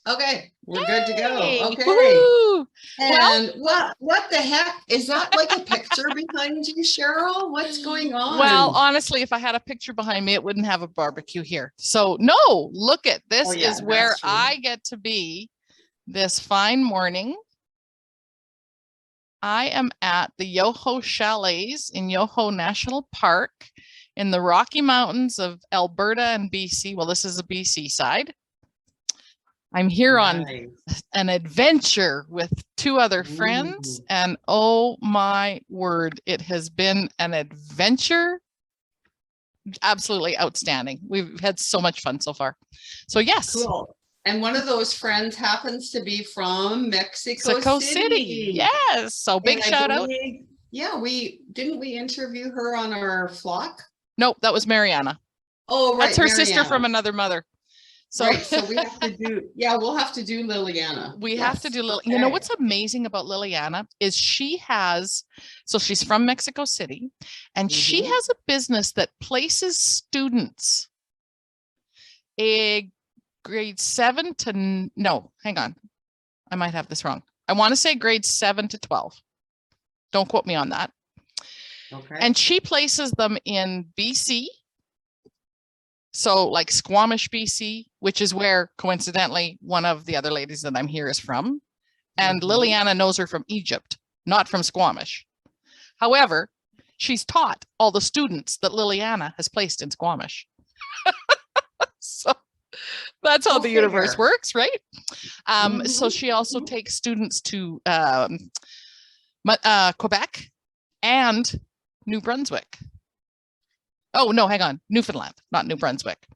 Okay, we're good to go. Yay! Okay. Woohoo! And what the heck? Is that like a picture behind you, Cheryl? What's going on? Well, honestly, if I had a picture behind me, it wouldn't have a barbecue here. So no, look at this is where I get to be this fine morning. I am at the Yoho Chalets in Yoho National Park in the Rocky Mountains of Alberta and BC. Well, this is the BC side. I'm here on an adventure with two other friends, and oh my word, it has been an adventure. Absolutely outstanding. We've had so much fun so far. So yes. Cool. And one of those friends happens to be from Mexico City. Yes. So big shout out. Yeah, didn't we interview her on our flock? Nope, that was Mariana. Oh, right. That's her sister from another mother. So, right, so we have to do, we'll have to do Liliana. We have to do Liliana. Okay. You know what's amazing about Liliana is so she's from Mexico City, and she has a business that places students grade 7 to, no, hang on. I might have this wrong. I want to say grade 7 to 12. Don't quote me on that. Okay. And she places them in BC. So like Squamish, BC, which is where coincidentally one of the other ladies that I'm here is from. And Liliana knows her from Egypt, not from Squamish. However, she's taught all the students that Liliana has placed in Squamish. So that's how the universe works, right? So she also takes students to Quebec and New Brunswick. Oh, no, hang on. Newfoundland, not New Brunswick.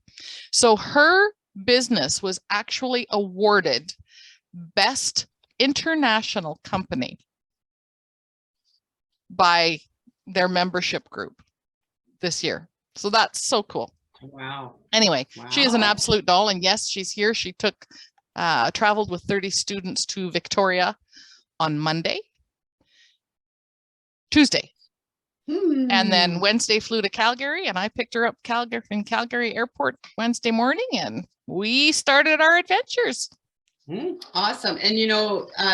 So her business was actually awarded Best International Company by their membership group this year. So that's so cool. Wow. Anyway, she is an absolute doll. And yes, she's here. She traveled with 30 students to Victoria on Tuesday. And then Wednesday flew to Calgary, and I picked her up in Calgary Airport Wednesday morning, and we started our adventures. Awesome. And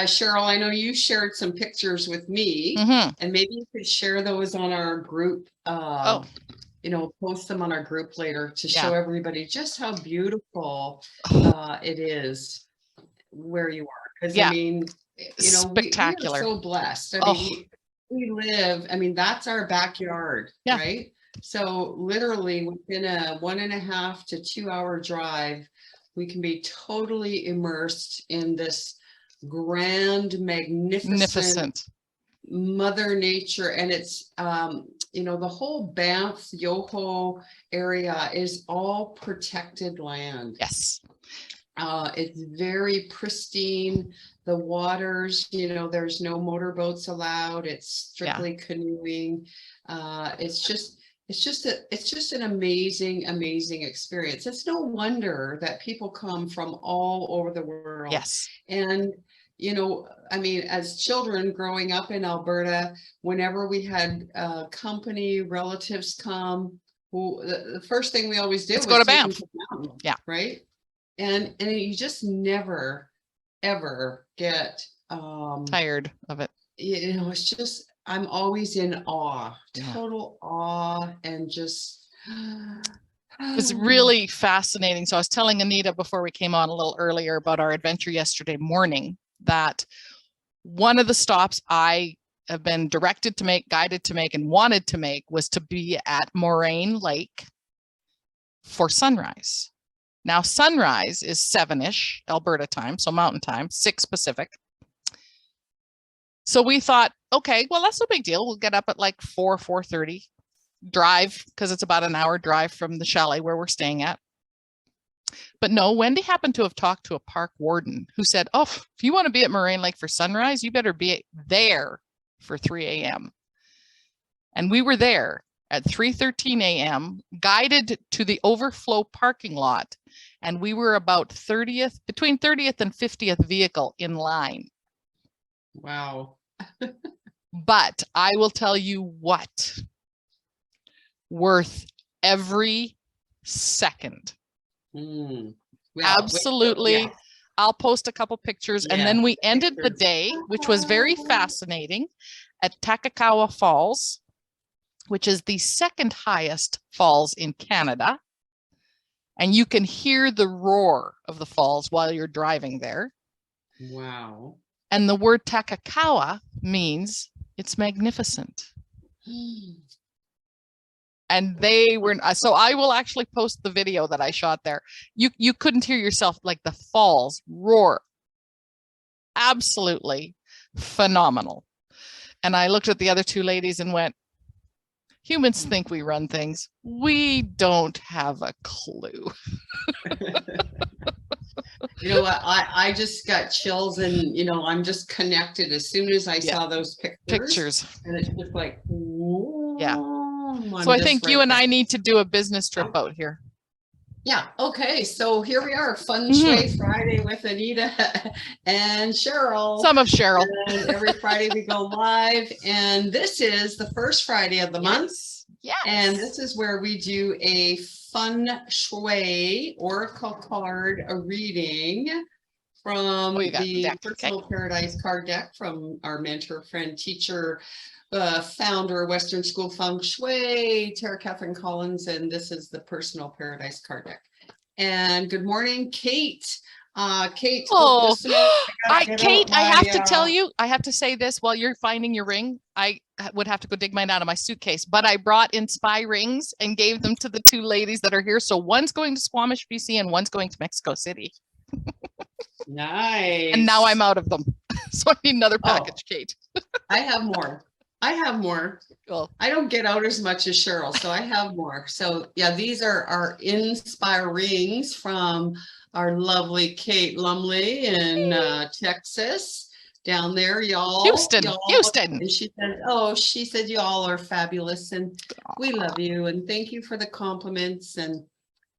Cheryl, I know you shared some pictures with me, and maybe you could share those on our group. Post them on our group later to show everybody just how beautiful it is where you are. Because I mean, spectacular. We are so blessed. I mean, we live, that's our backyard, right? So literally within a 1.5 to 2 hour drive, we can be totally immersed in this grand, magnificent Mother Nature. And it's, the whole Banff, Yoho area is all protected land. Yes. It's very pristine. The waters, there's no motorboats allowed. It's strictly canoeing. It's just an amazing experience. It's no wonder that people come from all over the world. Yes. And as children growing up in Alberta, whenever we had company, relatives come, the first thing we always did was go to Banff. Yeah. Right. And you just never, ever get tired of it. It's just, I'm always in awe, total awe, and just. It's really fascinating. So I was telling Anita before we came on a little earlier about our adventure yesterday morning, that one of the stops I have been directed to make, guided to make, and wanted to make was to be at Moraine Lake for sunrise. Now, sunrise is 7-ish Alberta time, so mountain time, 6 Pacific. So we thought, okay, well, that's no big deal. We'll get up at like 4:30, drive, because it's about an hour drive from the chalet where we're staying at. But no, Wendy happened to have talked to a park warden who said, oh, if you want to be at Moraine Lake for sunrise, you better be there for 3 a.m. And we were there at 3:13 a.m., guided to the overflow parking lot. And we were about between 30th and 50th vehicle in line. Wow. But I will tell you what, worth every second. Absolutely I'll post a couple pictures. And then we ended the day, which was very fascinating, at Takakawa Falls, which is the second highest falls in Canada. And you can hear the roar of the falls while you're driving there. Wow. And the word Takakawa means it's magnificent. And they were, so I will actually post the video that I shot there. You couldn't hear yourself, like the falls roar. Absolutely phenomenal. And I looked at the other two ladies and went, humans think we run things. We don't have a clue. You know what? I just got chills, and you know, I'm just connected as soon as I saw those pictures. And it's just like, whoa, yeah. So I think you and I need to do a business trip out here. Yeah. Okay. So here we are, Feng Shui Friday with Anita and Cheryl. Some of Cheryl. And every Friday we go live, and this is the first Friday of the month. Yes. And this is where we do a Feng Shui Oracle card, a reading from the Personal Paradise card deck from our mentor, friend, teacher, founder, Western School Feng Shui, Tara Catherine Collins, and this is the Personal Paradise card deck. And good morning, Kate. Kate. Oh, Kate, I have to tell you, I have to say this while you're finding your ring. I would have to go dig mine out of my suitcase, but I brought in spy rings and gave them to the two ladies that are here. So one's going to Squamish, BC, and one's going to Mexico City. Nice. And now I'm out of them. So I need another package, Kate. I have more. I have more. Cool. I don't get out as much as Cheryl, so I have more. So yeah, these are our Inspire rings from our lovely Kate Lumley in Texas, down there, y'all. Houston. And she said y'all are fabulous, and we love you, and thank you for the compliments,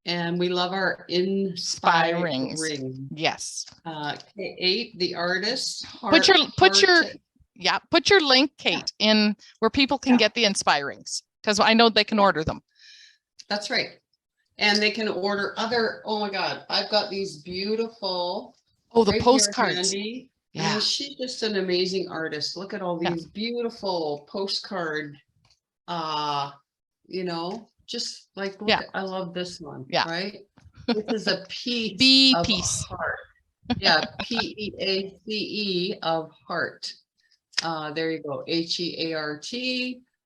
and we love our Inspire rings. Yes. Kate, the artist. Put your link, Kate, in where people can get the Inspirings, because I know they can order them. That's right. And they can order other, oh my God, I've got these beautiful. The postcards. Yeah. And she's just an amazing artist. Look at all these beautiful postcard, you know, just like, I love this one. Yeah. Right. This is a piece of heart. Yeah. PEACE of heart. There you go. HEART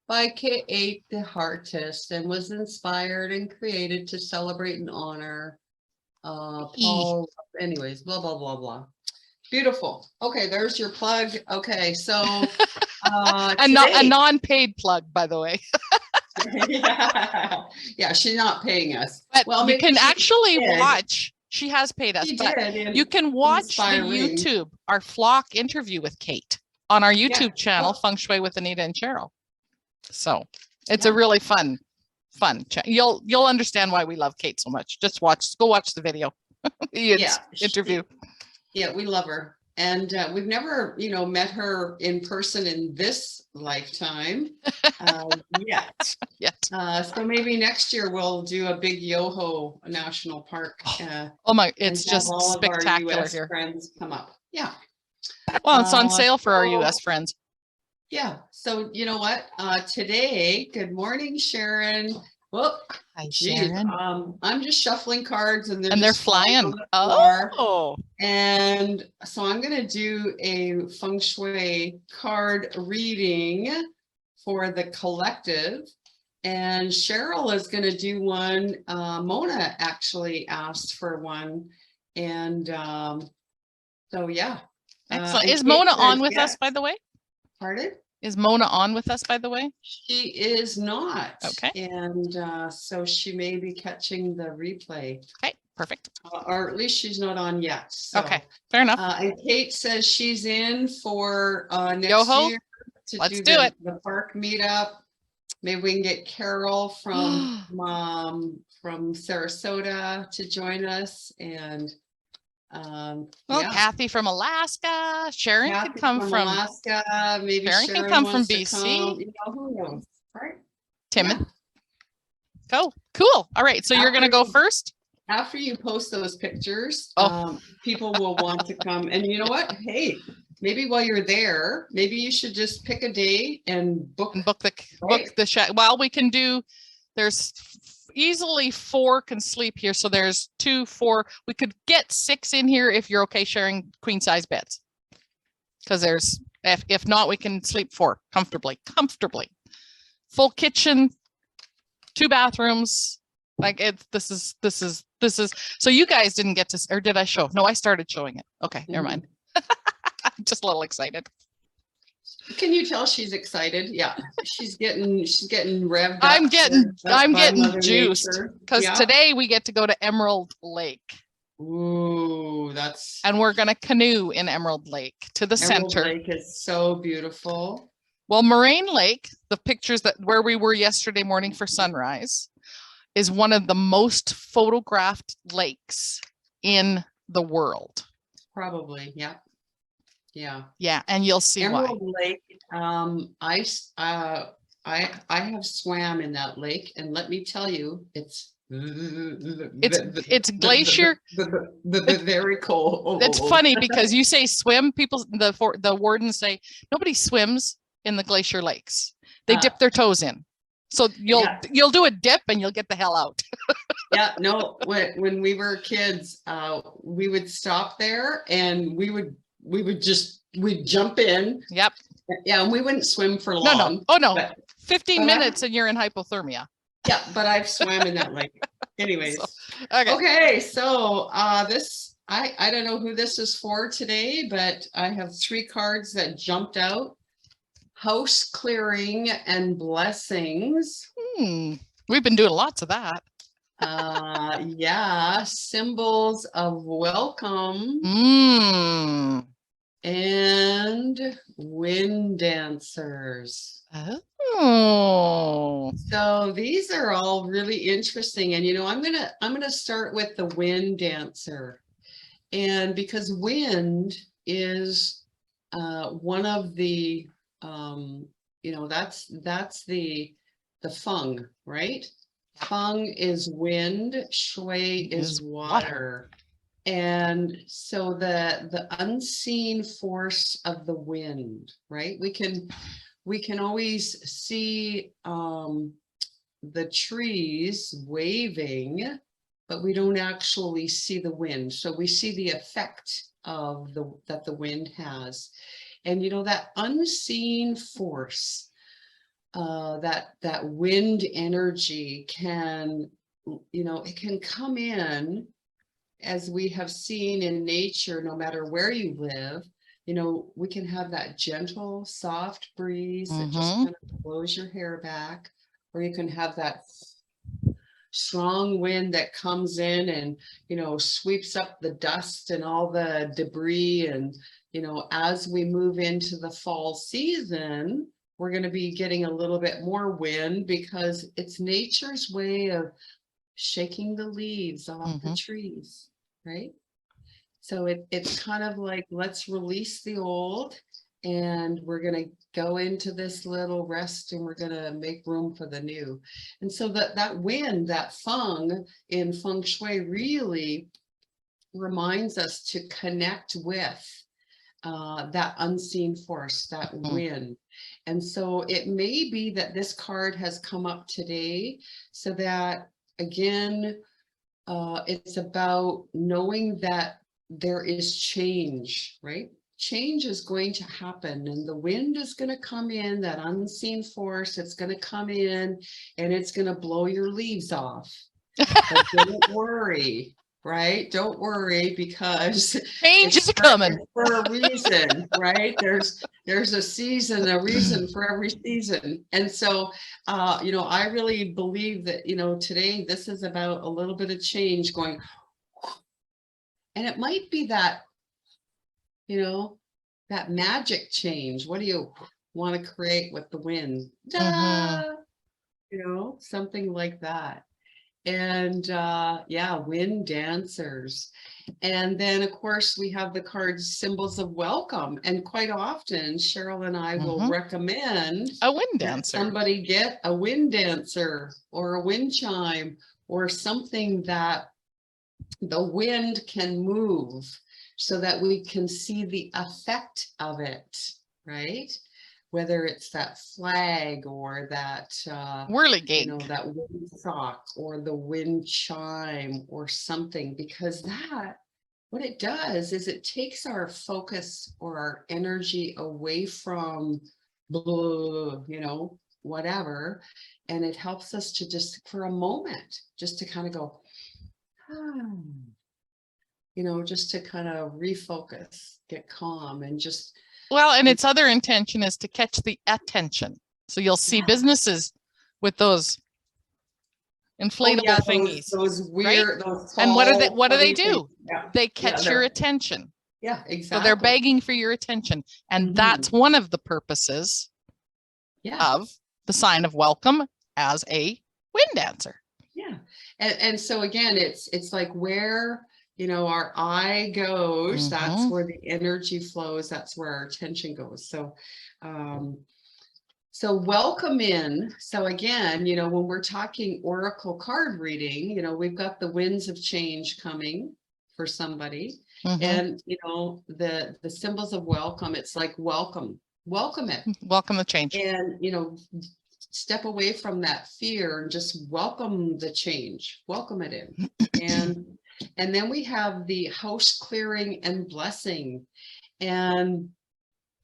by Kate, the artist, and was inspired and created to celebrate and honor Paul. Anyways, blah, blah, blah, blah. Beautiful. Okay, there's your plug. Okay, so a non-paid plug, by the way. Yeah, she's not paying us. But well, you can actually watch. She has paid us, but you can watch the YouTube, our Flock interview with Kate on our YouTube channel, Feng Shui with Anita and Cheryl. So it's a really fun you'll understand why we love Kate so much. Just go watch the video. Interview. We love her, and we've never met her in person in this lifetime yet. So maybe next year we'll do a big Yoho National Park. It's just spectacular. Our US here. Friends come up. Well, it's on sale for our US friends. Yeah. So you know what? Today, good morning, Sharon. Well, hi, Sharon. I'm just shuffling cards, and they're flying. And so I'm going to do a Feng Shui card reading for the collective, and Cheryl is going to do one. Mona actually asked for one, and so yeah. Excellent. Is Mona on with us, by the way? Pardon? Is Mona on with us, by the way? She is not. Okay. And so she may be catching the replay. Okay, perfect. Or at least she's not on yet. So, okay, fair enough. And Kate says she's in for next Yoho? year to Let's do it. The park meetup. Maybe we can get Carol from Sarasota to join us, and Kathy from Alaska. Sharon could come from Alaska. Maybe Sharon can come from BC. Who knows, right? Timon. Cool. All right. So you're going to go first? after you post those pictures, Oh. people will want to come. And you know what? Hey, maybe while you're there, maybe you should just pick a day and book the shack. Well, we can do. There's easily 4 can sleep here, so there's 2, 4. We could get 6 in here if you're okay sharing queen size beds. Because there's if not, we can sleep 4 comfortably. Full kitchen, 2 bathrooms. Like this is so you guys didn't get to, or did I show? No, I started showing it. Okay, never mind. I'm just a little excited. Can you tell she's excited? Yeah, she's getting revved up. I'm getting juiced because yeah. Today we get to go to Emerald Lake. Ooh, and we're gonna canoe in Emerald Lake to the center. Emerald Lake is so beautiful. Well, Moraine Lake, the pictures where we were yesterday morning for sunrise, is one of the most photographed lakes in the world. Probably, yeah. Yeah, and you'll see Emerald why. Lake, I have swam in that lake, and let me tell you, it's glacier. Very cold. It's funny because you say swim, people, the wardens say nobody swims in the glacier lakes. They dip their toes in. So you'll do a dip and you'll get the hell out. Yeah, no, when we were kids, we would stop there and we'd jump in. Yep. Yeah, and we wouldn't swim for long. No. Oh no. 15 minutes and you're in hypothermia. Yeah, but I've swam in that lake. Anyways. Okay, so this I don't know who this is for today, but I have 3 cards that jumped out. House clearing and blessings. We've been doing lots of that. Yeah, symbols of welcome. And wind dancers. Oh. So these are all really interesting. And I'm gonna start with the wind dancer. And because wind is one of the that's the feng, right? Feng is wind, shui is water. And so the unseen force of the wind, right? We can always see the trees waving, but we don't actually see the wind. So we see the effect of that the wind has. And that unseen force, that wind energy can, it can come in, as we have seen in nature, no matter where you live. We can have that gentle, soft breeze that just kind of blows your hair back, or you can have that strong wind that comes in and, sweeps up the dust and all the debris. And, as we move into the fall season, we're going to be getting a little bit more wind because it's nature's way of shaking the leaves off the trees, right? So it's kind of like, let's release the old, and we're going to go into this little rest, and we're going to make room for the new. And so that wind, that feng in feng shui, really reminds us to connect with that unseen force, that wind. And so it may be that this card has come up today, so that, again, it's about knowing that there is change, right? Change is going to happen, and the wind is going to come in, that unseen force. It's going to come in and it's going to blow your leaves off. But don't worry, right? Don't worry, because change is coming for a reason, right? There's a season, a reason for every season. And so, I really believe that, today this is about a little bit of change going. And it might be that, that magic change. What do you want to create with the wind? Something like that. And yeah, wind dancers. And then, of course, we have the cards symbols of welcome. And quite often, Cheryl and I will recommend a wind dancer. Somebody get a wind dancer or a wind chime or something that the wind can move so that we can see the effect of it, right? Whether it's that flag or that, whirligig, that wind sock or the wind chime or something, because that, what it does is it takes our focus or our energy away from blah, whatever, and it helps us to just for a moment, just to kind of go, just to kind of refocus, get calm, and just. Well, and its other intention is to catch the attention. So you'll see businesses with those inflatable thingies. Those weird, right? those and what do they do? things. Yeah. They catch your attention. Yeah, exactly. So they're begging for your attention. And that's one of the purposes of the sign of welcome as a wind dancer. Yeah. And so again, it's like where our eye goes, that's where the energy flows, that's where our attention goes. So welcome in. So again, when we're talking oracle card reading, we've got the winds of change coming for somebody. And the symbols of welcome, it's like welcome it. Welcome the change. And step away from that fear and just welcome the change, welcome it in. And then we have the house clearing and blessing. And,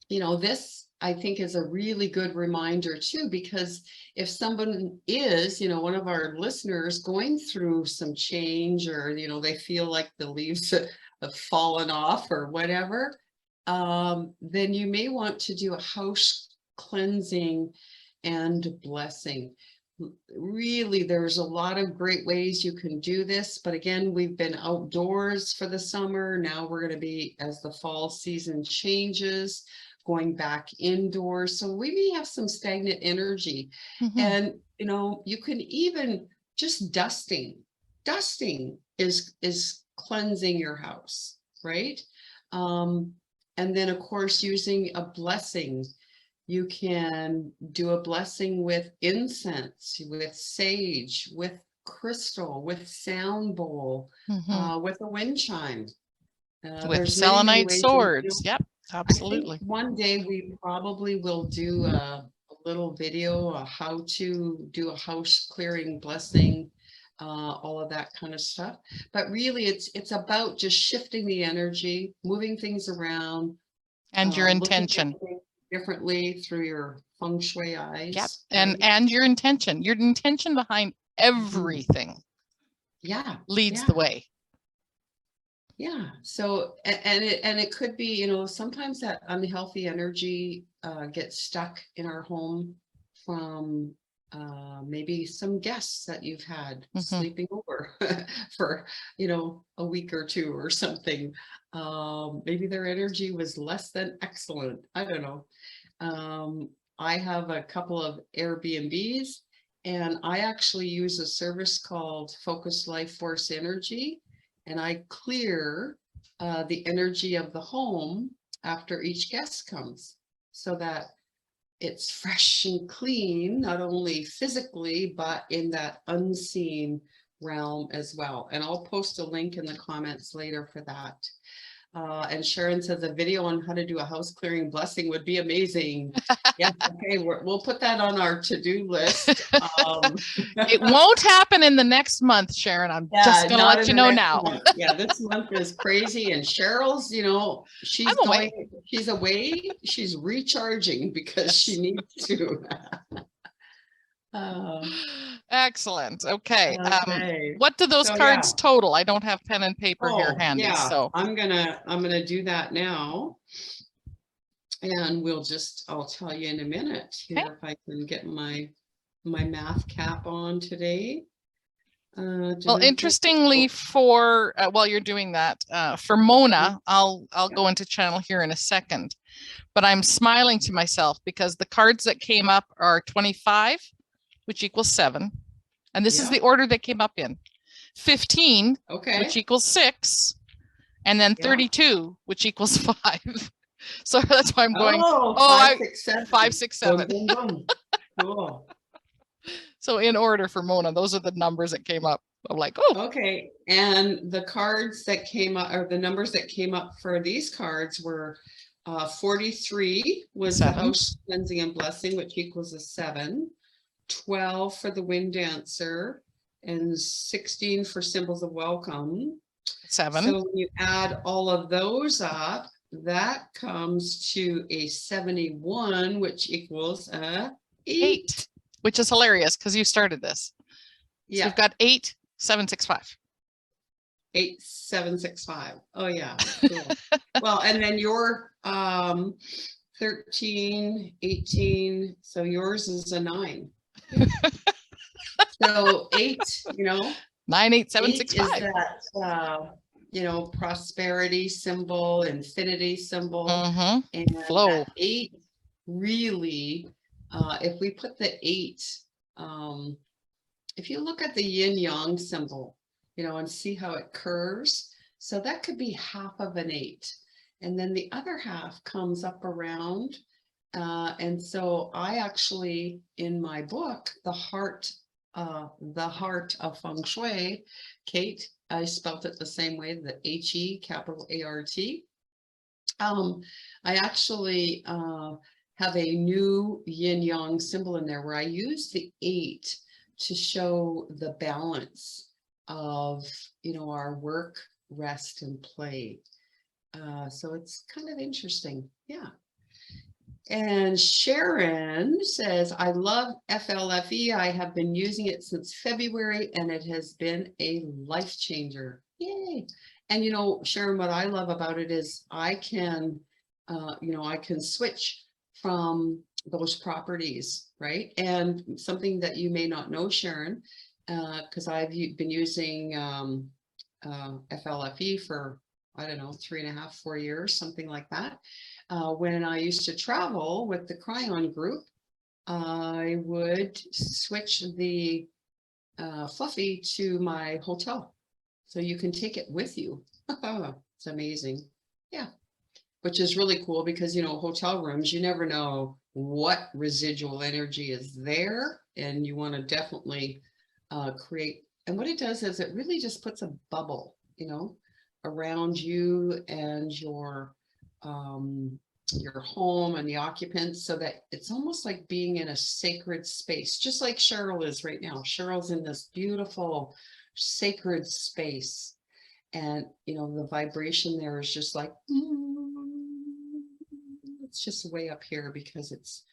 this I think is a really good reminder too, because if someone is, one of our listeners going through some change, or, they feel like the leaves have fallen off or whatever, then you may want to do a house cleansing and blessing. Really, there's a lot of great ways you can do this, but again, we've been outdoors for the summer. Now we're going to be, as the fall season changes, going back indoors. So we may have some stagnant energy. And you can even just dusting is cleansing your house, right? And then of course, using a blessing. You can do a blessing with incense, with sage, with crystal, with sound bowl, with a wind chime. With selenite swords. Yep, absolutely. One day we probably will do a little video, how to do a house clearing blessing, all of that kind of stuff. But really, it's about just shifting the energy, moving things around. And your intention. Differently through your feng shui eyes. Yep. And your intention behind everything. Yeah. Leads the way. Yeah. So, and it could be, sometimes that unhealthy energy gets stuck in our home from maybe some guests that you've had sleeping over for, a week or two or something. Maybe their energy was less than excellent. I don't know. I have a couple of Airbnbs, and I actually use a service called Focus Life Force Energy, and I clear the energy of the home after each guest comes, so that it's fresh and clean, not only physically, but in that unseen realm as well. And I'll post a link in the comments later for that. And Sharon says a video on how to do a house clearing blessing would be amazing. Yes, okay, we'll put that on our to-do list. It won't happen in the next month, Sharon. I'm just gonna let you know now. Yeah, this month is crazy, and Cheryl's, she's away. She's recharging because she needs to. Excellent. Okay. What do those cards total? I don't have pen and paper here handy. So I'm gonna do that now. And I'll tell you in a minute here if I can get my math cap on today. Well, interestingly, for while you're doing that, for Mona, I'll go into channel here in a second, but I'm smiling to myself because the cards that came up are 25, which equals 7. And this is the order that came up in. 15, which equals 6. And then 32, which equals 5. So that's why I'm going, 5, 6, 7. 5, 6, 7. Boom, boom. Cool. So in order for Mona, those are the numbers that came up. I'm like, oh, Okay, and the cards that came up, or the numbers that came up for these cards were 43 was the 7. house cleansing and blessing, which equals a 7. 12 for the wind dancer, and 16 for symbols of welcome. 7. So when you add all of those up, that comes to a 71, which equals a 8. Which is hilarious because you started this. So Yeah, we've got 8, 7, 6, 5. 8, 7, 6, 5. Oh yeah, cool. Well, and then your 13, 18. So yours is a 9. Yeah. So 8, 9, 8, 7, 8 6, is 5. that prosperity symbol, infinity symbol, Mm-hmm. and Flow. that 8 really, if we put the 8, if you look at the yin yang symbol, and see how it curves, so that could be half of an 8, and then the other half comes up around. And so I actually, in my book, The Heart of Feng Shui, Kate, I spelt it the same way, the H-E, capital A-R-T. I actually have a new yin yang symbol in there where I use the 8 to show the balance of, our work, rest, and play. So it's kind of interesting. Yeah. And Sharon says, I love FLFE. I have been using it since February and it has been a life changer. Yay. And Sharon, what I love about it is I can, I can switch from those properties, right? And something that you may not know, Sharon, because I've been using FLFE for, I don't know, 3.5, 4 years, something like that. When I used to travel with the Cryon group, I would switch the Fluffy to my hotel. So you can take it with you. It's amazing. Yeah. Which is really cool because, hotel rooms, you never know what residual energy is there. And you want to definitely create. And what it does is it really just puts a bubble, around you and your home and the occupants, so that it's almost like being in a sacred space, just like Cheryl is right now. Cheryl's in this beautiful sacred space, and the vibration there is just like it's just way up here because it's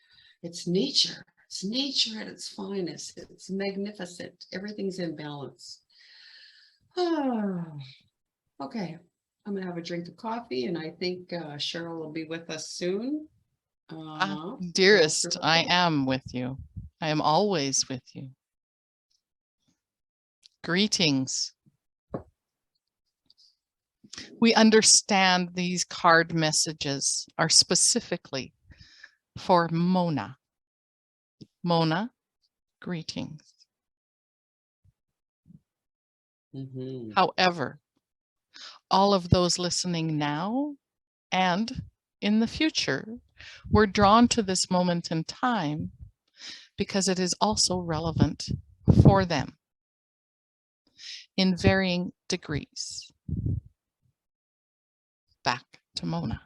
nature. It's nature at its finest. It's magnificent. Everything's in balance. Okay, I'm gonna have a drink of coffee, and I think Cheryl will be with us soon. Dearest, I am with you. I am always with you. Greetings. We understand these card messages are specifically for Mona. Mona, greetings. However, all of those listening now and in the future, we're drawn to this moment in time because it is also relevant for them in varying degrees. Back to Mona.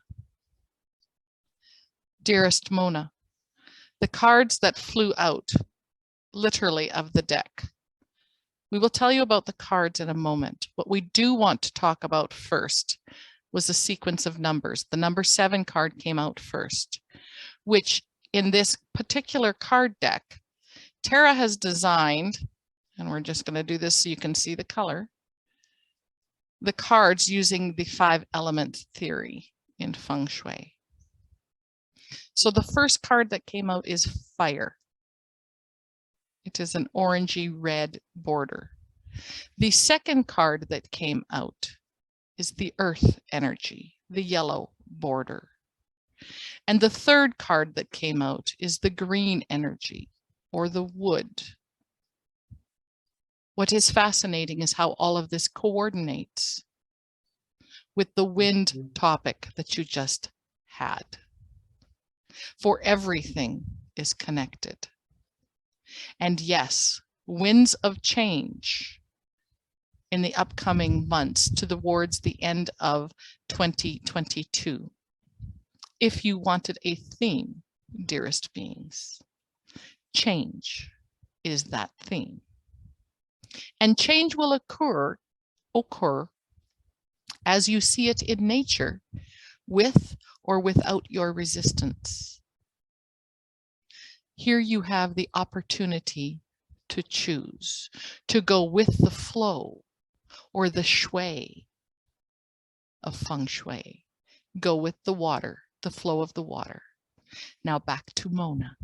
Dearest Mona, the cards that flew out, literally, of the deck. We will tell you about the cards in a moment. What we do want to talk about first was a sequence of numbers. The number 7 card came out first, which in this particular card deck, Tara has designed, and we're just going to do this so you can see the color, the cards using the 5-element theory in Feng Shui. So the first card that came out is fire. It is an orangey red border. The second card that came out is the earth energy, the yellow border. And the third card that came out is the green energy, or the wood. What is fascinating is how all of this coordinates with the wind topic that you just had. For everything is connected. And yes, winds of change in the upcoming months towards the end of 2022. If you wanted a theme, dearest beings, change is that theme. And change will occur as you see it in nature, with or without your resistance. Here you have the opportunity to choose, to go with the flow or the shui of feng shui. Go with the water, the flow of the water. Now back to Mona.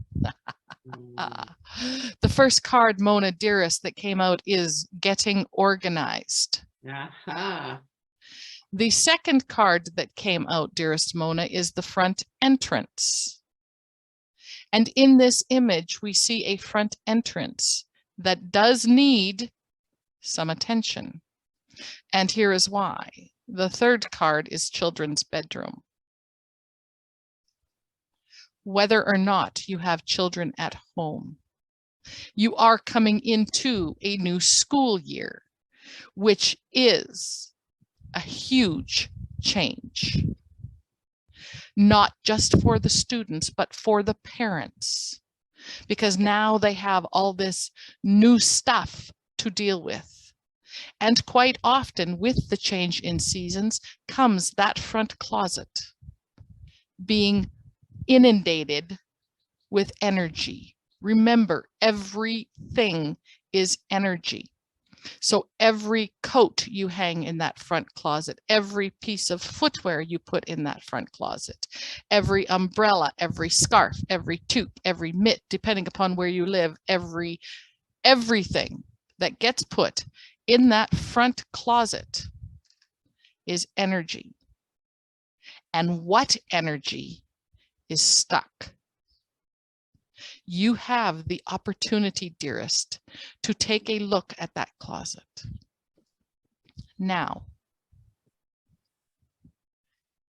The first card, Mona dearest, that came out is getting organized. The second card that came out, dearest Mona, is the front entrance. And in this image, we see a front entrance that does need some attention. And here is why. The third card is children's bedroom. Whether or not you have children at home, you are coming into a new school year, which is a huge change. Not just for the students, but for the parents, because now they have all this new stuff to deal with. And quite often with the change in seasons comes that front closet being inundated with energy. Remember, everything is energy. So every coat you hang in that front closet, every piece of footwear you put in that front closet, every umbrella, every scarf, every toque, every mitt, depending upon where you live, everything that gets put in that front closet is energy. And what energy is stuck? You have the opportunity, dearest, to take a look at that closet. Now,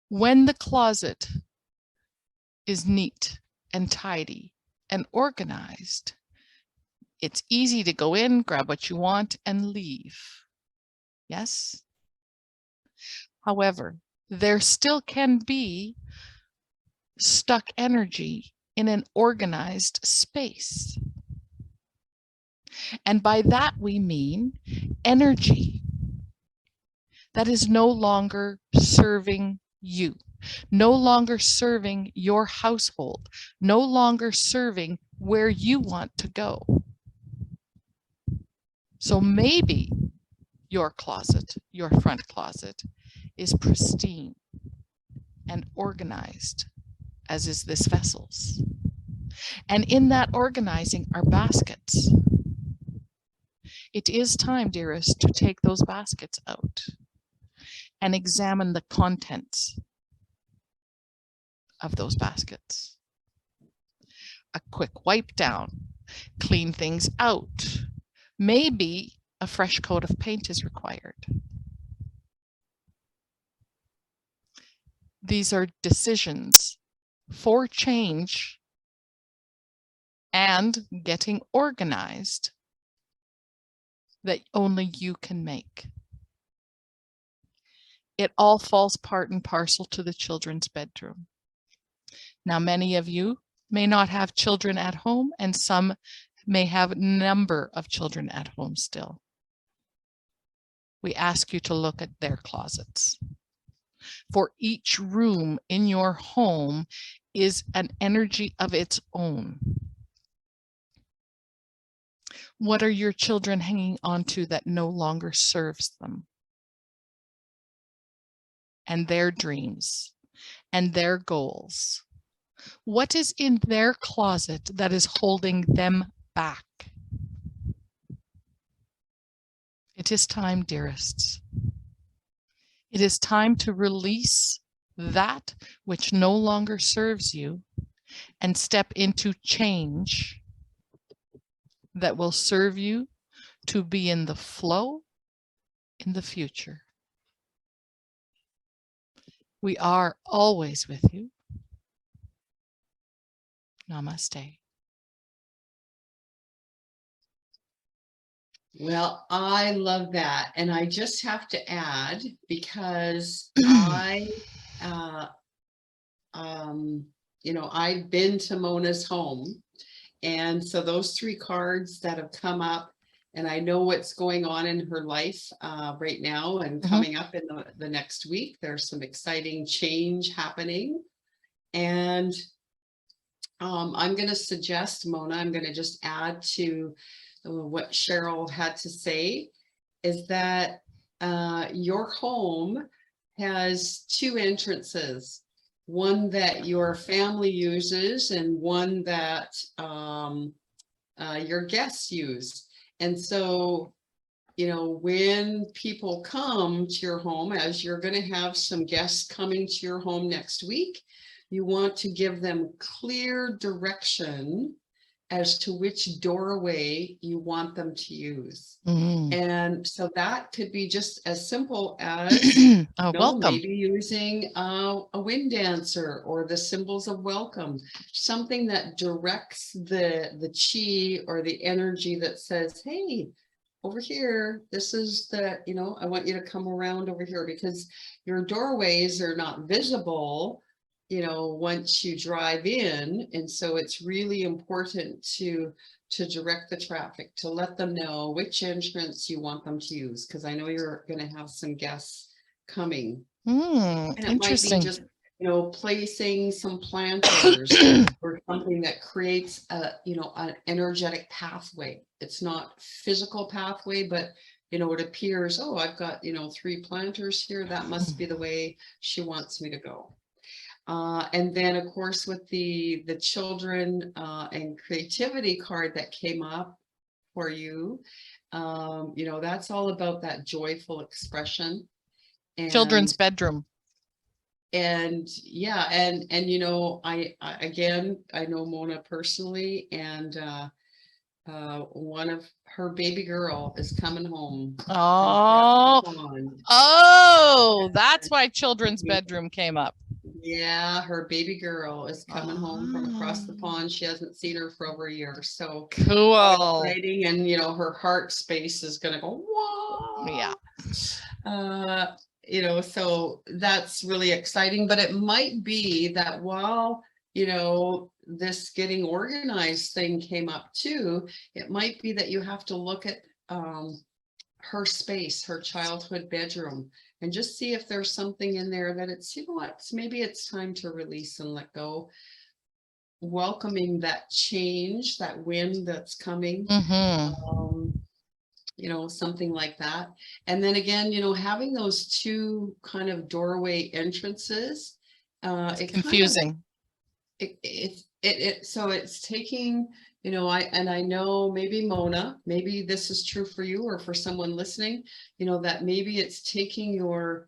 when the closet is neat and tidy and organized, it's easy to go in, grab what you want, and leave. Yes? However, there still can be stuck energy in an organized space. And by that we mean energy that is no longer serving you, no longer serving your household, no longer serving where you want to go. So maybe your closet, your front closet, is pristine and organized, as is this vessel's. And in that organizing are baskets. It is time, dearest, to take those baskets out and examine the contents of those baskets. A quick wipe down, clean things out. Maybe a fresh coat of paint is required. These are decisions for change and getting organized that only you can make. It all falls part and parcel to the children's bedroom. Now, many of you may not have children at home, and some may have a number of children at home still. We ask you to look at their closets. For each room in your home is an energy of its own. What are your children hanging on to that no longer serves them? And their dreams and their goals? What is in their closet that is holding them back? It is time, dearests. It is time to release that which no longer serves you and step into change that will serve you to be in the flow in the future. We are always with you. Namaste. Well, I love that. And I just have to add, because uh, I've been to Mona's home. And so those three cards that have come up, and I know what's going on in her life right now and coming up in the next week. There's some exciting change happening. And I'm going to suggest, Mona, I'm going to just add to what Cheryl had to say, is that your home has two entrances, one that your family uses and one that your guests use. And so, when people come to your home, as you're going to have some guests coming to your home next week, you want to give them clear direction as to which doorway you want them to use. And so that could be just as simple as welcome. maybe using a wind dancer or the symbols of welcome, something that directs the chi or the energy that says, hey, over here, this is the, I want you to come around over here, because your doorways are not visible once you drive in. And so it's really important to direct the traffic, to let them know which entrance you want them to use, because I know you're going to have some guests coming. And it might be just, placing some planters or something that creates an energetic pathway. It's not physical pathway, but it appears, oh, I've got, 3 planters here. That must be the way she wants me to go. And then, of course, with the children and creativity card that came up for you, that's all about that joyful expression. And, children's bedroom. And yeah, and I again, I know Mona personally, and one of her baby girl is coming home. Oh, that's why children's bedroom came up. Yeah, her baby girl is coming home from across the pond. She hasn't seen her for over a year. So cool. Exciting. And her heart space is gonna go, whoa. Yeah. So that's really exciting. But it might be that while this getting organized thing came up too, it might be that you have to look at her space, her childhood bedroom, and just see if there's something in there that it's, maybe it's time to release and let go, welcoming that change, that wind that's coming, something like that. And then again, having those two kind of doorway entrances, it's confusing. So it's taking, I know maybe Mona, maybe this is true for you or for someone listening, that maybe it's taking your,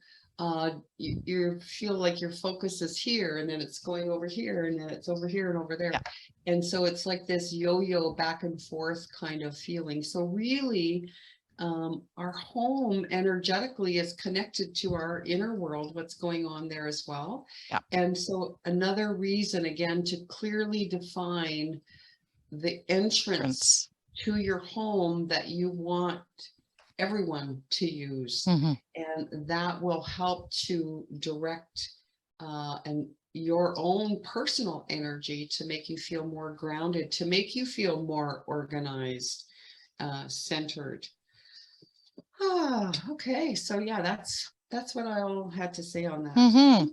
you feel like your focus is here, and then it's going over here, and then it's over here and over there. Yeah. And so it's like this yo-yo back and forth kind of feeling. So really, our home energetically is connected to our inner world, what's going on there as well. Yeah. And so another reason, again, to clearly define the entrance to your home that you want everyone to use. And that will help to direct and your own personal energy to make you feel more grounded, to make you feel more organized, centered. Okay. So yeah, that's what I all had to say on that.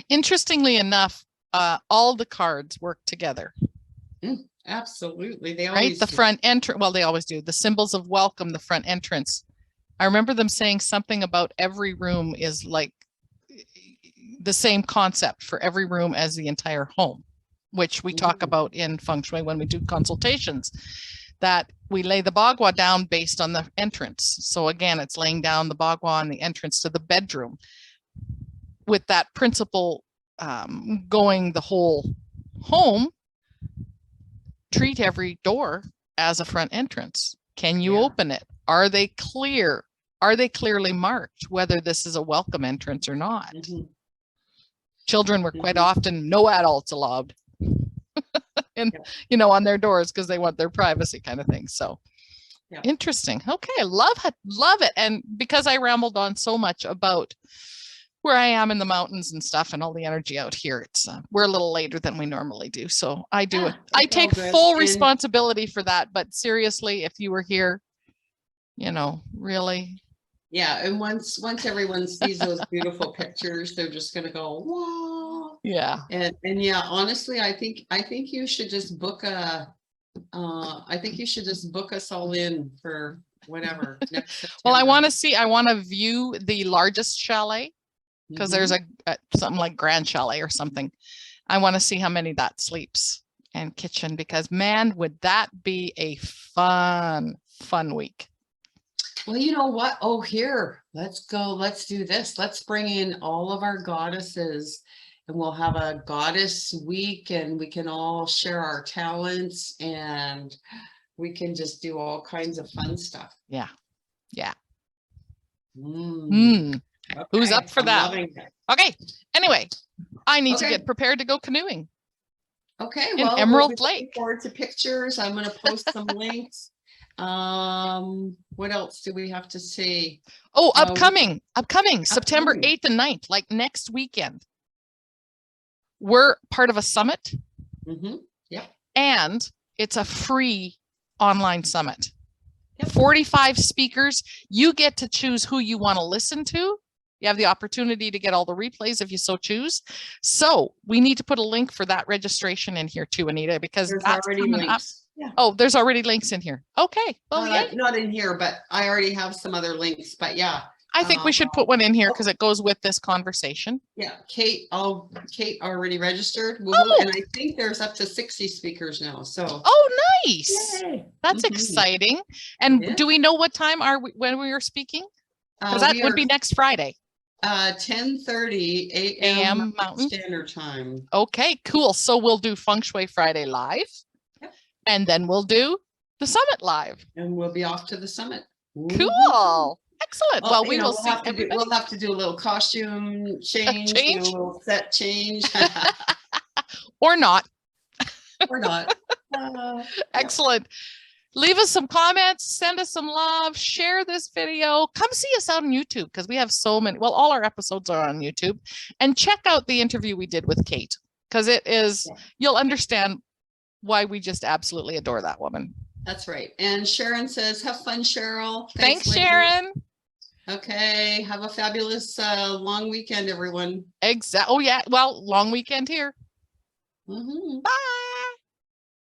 Interestingly enough, all the cards work together. Absolutely. They always do. The front entrance. Well, they always do. The symbols of welcome, the front entrance. I remember them saying something about every room is like the same concept for every room as the entire home, which we talk about in Feng Shui when we do consultations, that we lay the bagua down based on the entrance. So again, it's laying down the bagua on the entrance to the bedroom with that principle going the whole home. Treat every door as a front entrance. Can you open it? Are they clear? Are they clearly marked whether this is a welcome entrance or not? Children were quite often no adults allowed and on their doors because they want their privacy kind of thing. So Yeah. Interesting. Okay. I love it. And because I rambled on so much about where I am in the mountains and stuff and all the energy out here, it's we're a little later than we normally do. So I do it. I take full responsibility for that. But seriously, if you were here, you know, really. Yeah. And once everyone sees those beautiful pictures, they're just gonna go, whoa. Yeah. And yeah, honestly, I think you should just book us all in for whatever. Well, I want to view the largest chalet, because there's a something like Grand Chalet or something. I want to see how many that sleeps and kitchen, because man, would that be a fun week. Well, you know what? Oh, here, let's go. Let's do this. Let's bring in all of our goddesses, and we'll have a goddess week, and we can all share our talents, and we can just do all kinds of fun stuff. Yeah. Yeah. Okay. Who's up for that? Okay. Anyway, I need to get prepared to go canoeing. Okay. Well, Emerald Lake. Looking forward to pictures. I'm going to post some links. What else do we have to say? Oh, upcoming September 8th and 9th, like next weekend. We're part of a summit. Yeah. And it's a free online summit. Yep. 45 speakers. You get to choose who you want to listen to. You have the opportunity to get all the replays if you so choose. So we need to put a link for that registration in here too, Anita, because there's that's already coming links. up. Yeah. Oh, there's already links in here. Okay. Well, not in here, but I already have some other links, but yeah. I think we should put one in here because it goes with this conversation. Yeah. Kate already registered. And I think there's up to 60 speakers now. So. Oh, nice. Yay. That's exciting. And do we know what time when we are speaking? Because that would be next Friday. 10:30 a.m. Mountain Standard Time. Okay, cool. So we'll do Feng Shui Friday live. Yep. And then we'll do the summit live. And we'll be off to the summit. Cool. Excellent. Well, we will see everybody. We'll have to do a little costume change. Do a little set change. Or not. Or not. Excellent. Leave us some comments, send us some love, share this video, come see us out on YouTube, because we have so many, well, all our episodes are on YouTube, and check out the interview we did with Kate, because it is, you'll understand why we just absolutely adore that woman. That's right. And Sharon says, have fun, Cheryl. Thanks Sharon. Okay. Have a fabulous long weekend, everyone. Oh yeah. Well, long weekend here. Bye.